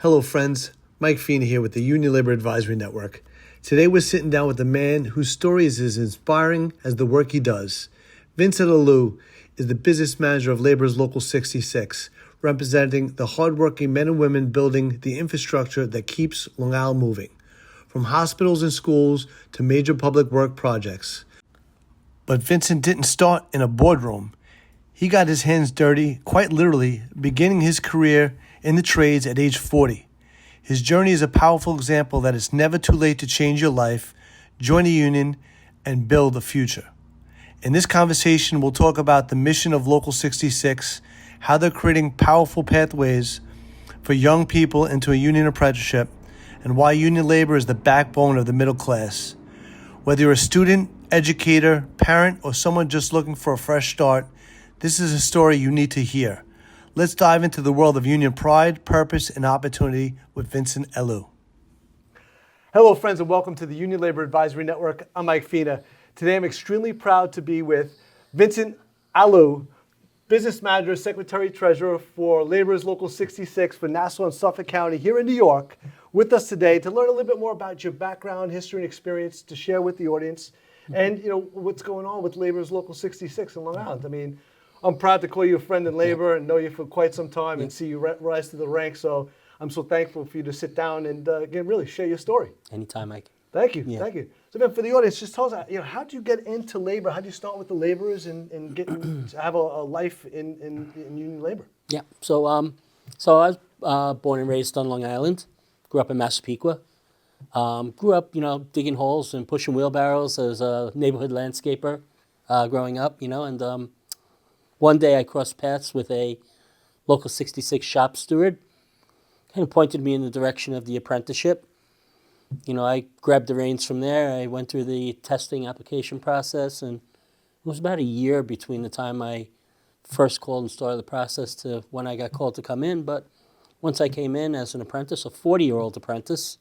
Hello, friends. Mike Fina here with the Union Labor Advisory Network. Today we're sitting down with a man whose story is as inspiring as the work he does. Vincent Alu is the business manager of Labor's Local 66, representing the hardworking men and women building the infrastructure that keeps Long Island moving, from hospitals and schools to major public work projects. But Vincent didn't start in a boardroom. He got his hands dirty, quite literally, beginning his career in the trades at age 40. His journey is a powerful example that it's never too late to change your life, join a union, and build a future. In this conversation, we'll talk about the mission of Local 66, how they're creating powerful pathways for young people into a union apprenticeship, and why union labor is the backbone of the middle class. Whether you're a student, educator, parent, or someone just looking for a fresh start, this is a story you need to hear. Let's dive into the world of union pride, purpose, and opportunity with Vincent Alu. Hello, friends, and welcome to the Union Labor Advisory Network. I'm Mike Fina. Today, I'm extremely proud to be with Vincent Alu, Business Manager, Secretary Treasurer for Labor's Local 66 for Nassau and Suffolk County here in New York, with us today to learn a little bit more about your background, history, and experience to share with the audience, and what's going on with Labor's Local 66 in Long Island. I mean, I'm proud to call you a friend in labor and know you for quite some time and see you rise to the ranks. So I'm so thankful for you to sit down and again, really share your story. Anytime, Mike. Thank you. Thank you. So then for the audience, just tell us, how did you get into labor? How did you start with the laborers and get to have a life in union labor? Yeah. So I was born and raised on Long Island. Grew up in Massapequa. Grew up, digging holes and pushing wheelbarrows as a neighborhood landscaper growing up, and one day I crossed paths with a Local 66 shop steward, kind of pointed me in the direction of the apprenticeship. I grabbed the reins from there. I went through the testing application process, and it was about a year between the time I first called and started the process to when I got called to come in. But once I came in as an apprentice, a 40-year-old apprentice,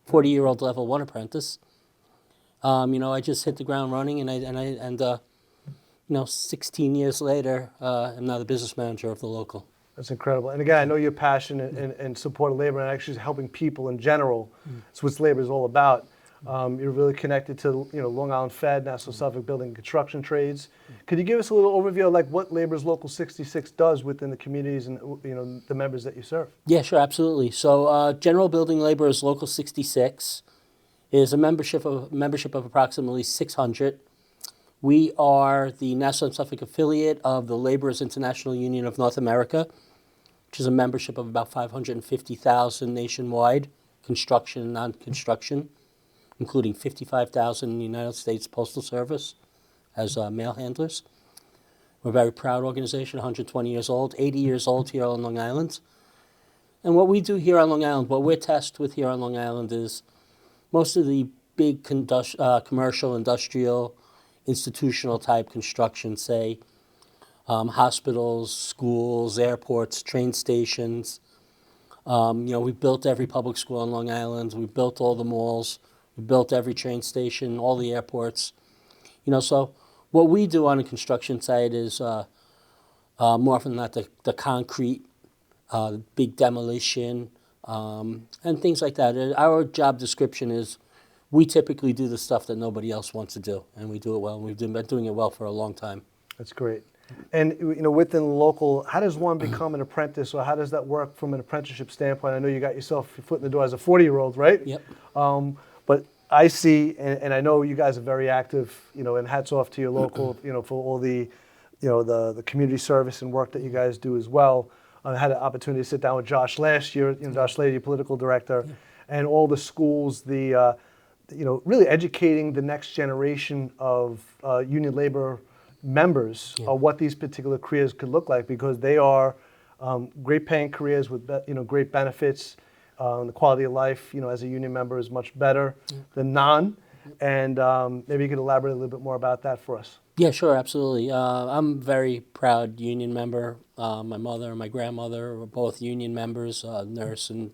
40-year-old level 1 apprentice, I just hit the ground running, and 16 years later, I'm now the business manager of the local. That's incredible. And again, I know your passion and support of labor and actually helping people in general. That's what labor is all about. You're really connected to Long Island Fed, Nassau Suffolk Building and Construction Trades. Could you give us a little overview of what Labor's Local 66 does within the communities and the members that you serve? Yeah, sure, absolutely. So General Building Labor's Local 66 is a membership of approximately 600. We are the Nassau and Suffolk affiliate of the Laborers International Union of North America, which is a membership of about 550,000 nationwide, construction and non-construction, including 55,000 in the United States Postal Service as mail handlers. We're a very proud organization, 120 years old, 80 years old here on Long Island. And what we do here on Long Island, what we're tasked with here on Long Island is most of the big commercial, industrial, institutional type construction, say hospitals, schools, airports, train stations. We've built every public school on Long Island. We've built all the malls. We've built every train station, all the airports. So what we do on a construction site is more often than not the concrete, big demolition, and things like that. Our job description is we typically do the stuff that nobody else wants to do, and we do it well, and we've been doing it well for a long time. That's great. And within the local, how does one become an apprentice, or how does that work from an apprenticeship standpoint? I know you got yourself your foot in the door as a 40-year-old, right? Yep. But I see, and I know you guys are very active, and hats off to your local, for all the, the community service and work that you guys do as well. I had an opportunity to sit down with Josh last year, Josh Lady, political director, and all the schools, really educating the next generation of union labor members of what these particular careers could look like, because they are great paying careers with great benefits. The quality of life, as a union member is much better than non. And maybe you could elaborate a little bit more about that for us. Yeah, sure, absolutely. I'm a very proud union member. My mother and my grandmother were both union members, nurse and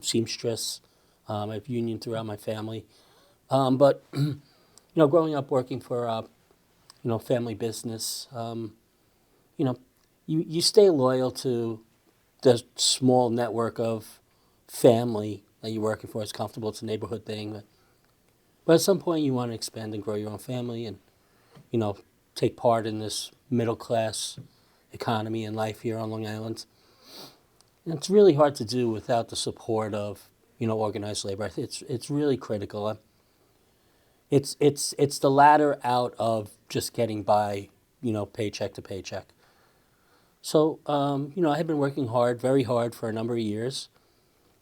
seamstress. I have union throughout my family. But, growing up working for, family business, you stay loyal to the small network of family that you're working for is comfortable. It's a neighborhood thing. But at some point, you want to expand and grow your own family and, you know, take part in this middle class economy and life here on Long Island. And it's really hard to do without the support of, you know, organized labor. It's really critical. It's the ladder out of just getting by, you know, paycheck to paycheck. So, you know, I had been working hard, very hard for a number of years.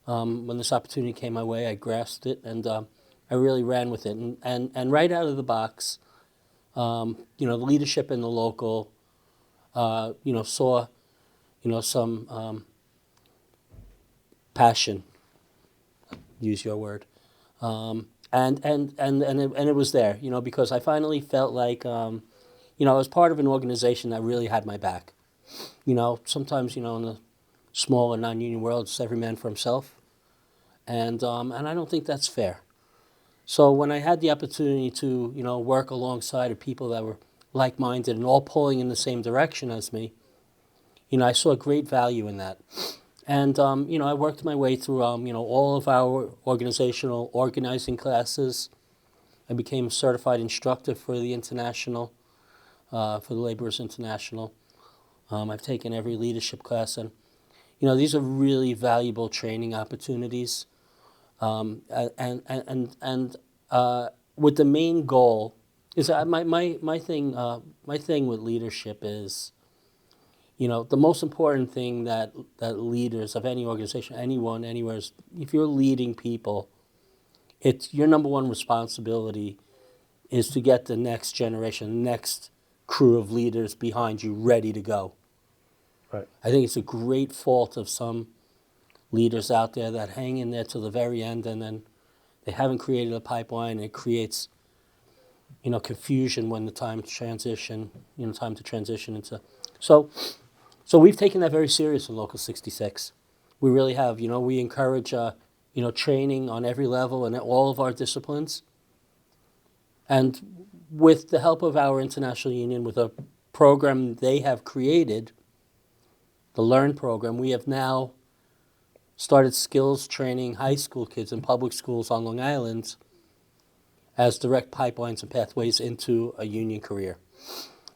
When this opportunity came my way, I grasped it and I really ran with it. And right out of the box, you know, the leadership in the local, you know, saw, you know, some passion, use your word, and it was there, you know, because I finally felt like, you know, I was part of an organization that really had my back. You know, sometimes, you know, in the small and non-union world, it's every man for himself, and I don't think that's fair. So when I had the opportunity to, you know, work alongside of people that were like-minded and all pulling in the same direction as me, you know, I saw great value in that. And, you know, I worked my way through, you know, all of our organizational organizing classes. I became a certified instructor for the International, for the Laborers International. I've taken every leadership class, and, you know, these are really valuable training opportunities. And with the main goal is my thing with leadership is, you know, the most important thing that leaders of any organization, anyone, anywhere, is if you're leading people, it's your number one responsibility is to get the next generation, the next crew of leaders behind you ready to go. Right. I think it's a great fault of some leaders out there that hang in there till the very end, and then they haven't created a pipeline. It creates, you know, confusion when the time to transition, you know, time to transition into. So we've taken that very serious in Local 66. We really have. You know, we encourage, you know, training on every level and all of our disciplines. And with the help of our international union, with a program they have created, the LEARN program, we have now started skills training high school kids in public schools on Long Island as direct pipelines and pathways into a union career.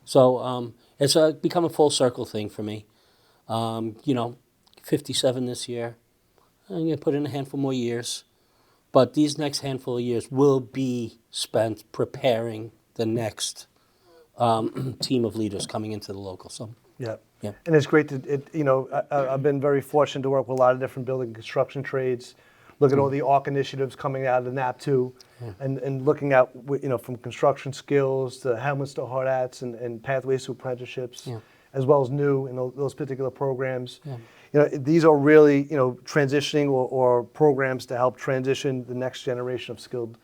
So it's become a full circle thing for me. You know, 57 this year. I'm going to put in a handful more years. But these next handful of years will be spent preparing the next team of leaders coming into the local. So, Yeah. yeah. And it's great to, you know, I've been very fortunate to work with a lot of different building construction trades, look at all the ARC initiatives coming out of the NAP2, and looking at, you know, from construction skills to helmets to hard hats and pathways to apprenticeships, as well as new in those particular programs. Yeah. You know, these are really, you know, transitioning or programs to help transition the next generation of skilled,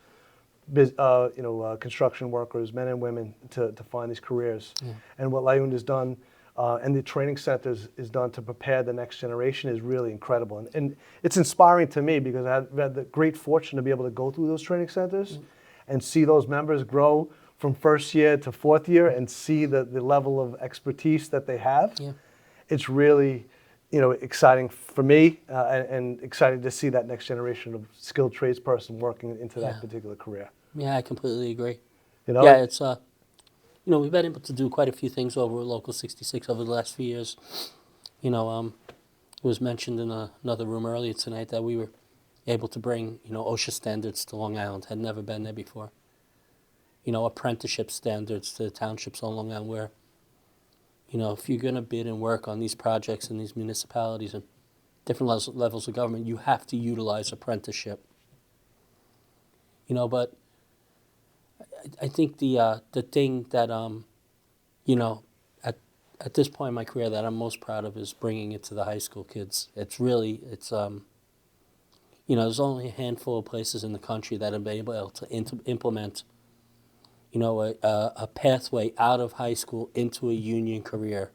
you know, construction workers, men and women, to find these careers. And what Layun has done, and the training centers is done to prepare the next generation is really incredible. And it's inspiring to me because I've had the great fortune to be able to go through those training centers and see those members grow from first year to fourth year and see the level of expertise that they have. Yeah. It's really, you know, exciting for me and exciting to see that next generation of skilled tradesperson working into that particular career. Yeah, I completely agree. You know? Yeah, it's, you know, we've been able to do quite a few things over at Local 66 over the last few years. You know, it was mentioned in another room earlier tonight that we were able to bring, you know, OSHA standards to Long Island. Had never been there before. You know, apprenticeship standards to the townships on Long Island where, you know, if you're going to bid and work on these projects in these municipalities and different levels of government, you have to utilize apprenticeship. You know, but I think the thing that, you know, at this point in my career that I'm most proud of is bringing it to the high school kids. It's really, you know, there's only a handful of places in the country that have been able to implement, you know, a pathway out of high school into a union career.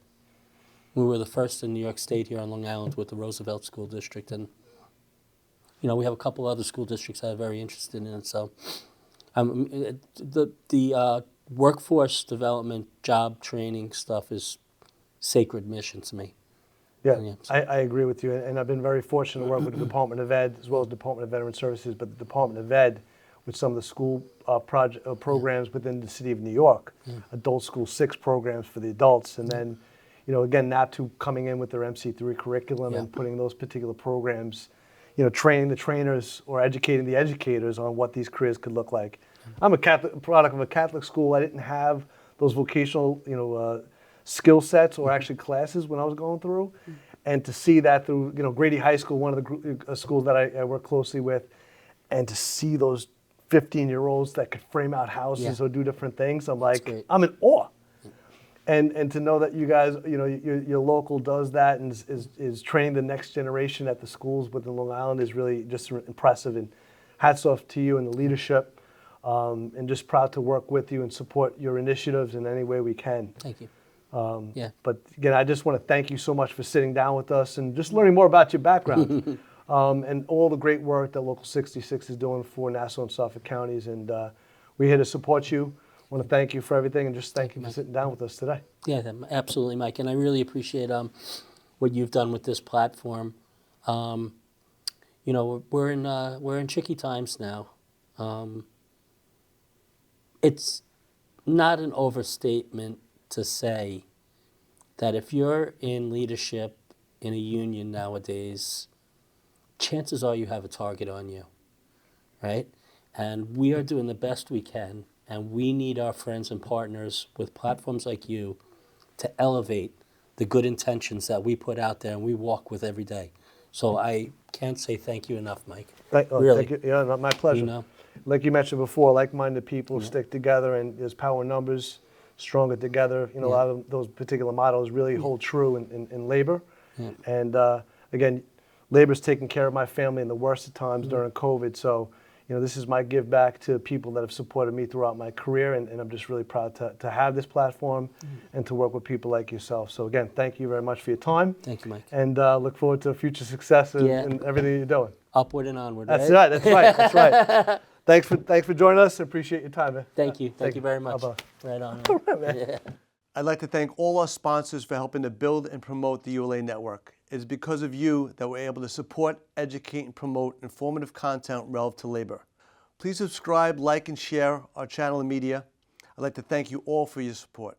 We were the first in New York State here on Long Island with the Roosevelt School District, and, you know, we have a couple other school districts that are very interested in it. So, the workforce development, job training stuff is sacred mission to me. Yeah, Yeah. I agree with you, and I've been very fortunate to work with the Department of Ed as well as Department of Veteran Services, but the Department of Ed with some of the school programs within the city of New York, adult school 6 programs for the adults, and then, again, NAPTU coming in with their MC3 curriculum and putting those particular programs, training the trainers or educating the educators on what these careers could look like. I'm a product of a Catholic school. I didn't have those vocational, skill sets or actually classes when I was going through, and to see that through Grady High School, one of the schools that I work closely with, and to see those 15-year-olds that could frame out houses or do different things, I'm like, I'm in awe. And to know that you guys, your local does that and is training the next generation at the schools within Long Island is really just impressive. And hats off to you and the leadership, and just proud to work with you and support your initiatives in any way we can. Thank you. But again, I just want to thank you so much for sitting down with us and just learning more about your background and all the great work that Local 66 is doing for Nassau and Suffolk counties. And we're here to support you. I want to thank you for everything and just thank you for sitting down with us today. Yeah, absolutely, Mike. And I really appreciate what you've done with this platform. We're in tricky times now. It's not an overstatement to say that if you're in leadership in a union nowadays, chances are you have a target on you, right? And we are doing the best we can, and we need our friends and partners with platforms like you to elevate the good intentions that we put out there and we walk with every day. So I can't say thank you enough, Mike. Really. Thank you. Yeah, my pleasure. Like you mentioned before, like-minded people stick together, and there's power in numbers, stronger together. A lot of those particular models really hold true in labor. And again, labor's taking care of my family in the worst of times during COVID. So, this is my give back to people that have supported me throughout my career, and I'm just really proud to have this platform and to work with people like yourself. So again, thank you very much for your time. Thank you, Mike. And look forward to future success in everything you're doing. Upward and onward. That's right. That's right. That's right. Thanks for joining us. Appreciate your time, man. Thank you. Thank you very much. Bye-bye. Right on. I'd like to thank all our sponsors for helping to build and promote the ULA network. It is because of you that we're able to support, educate, and promote informative content relevant to labor. Please subscribe, like, and share our channel and media. I'd like to thank you all for your support.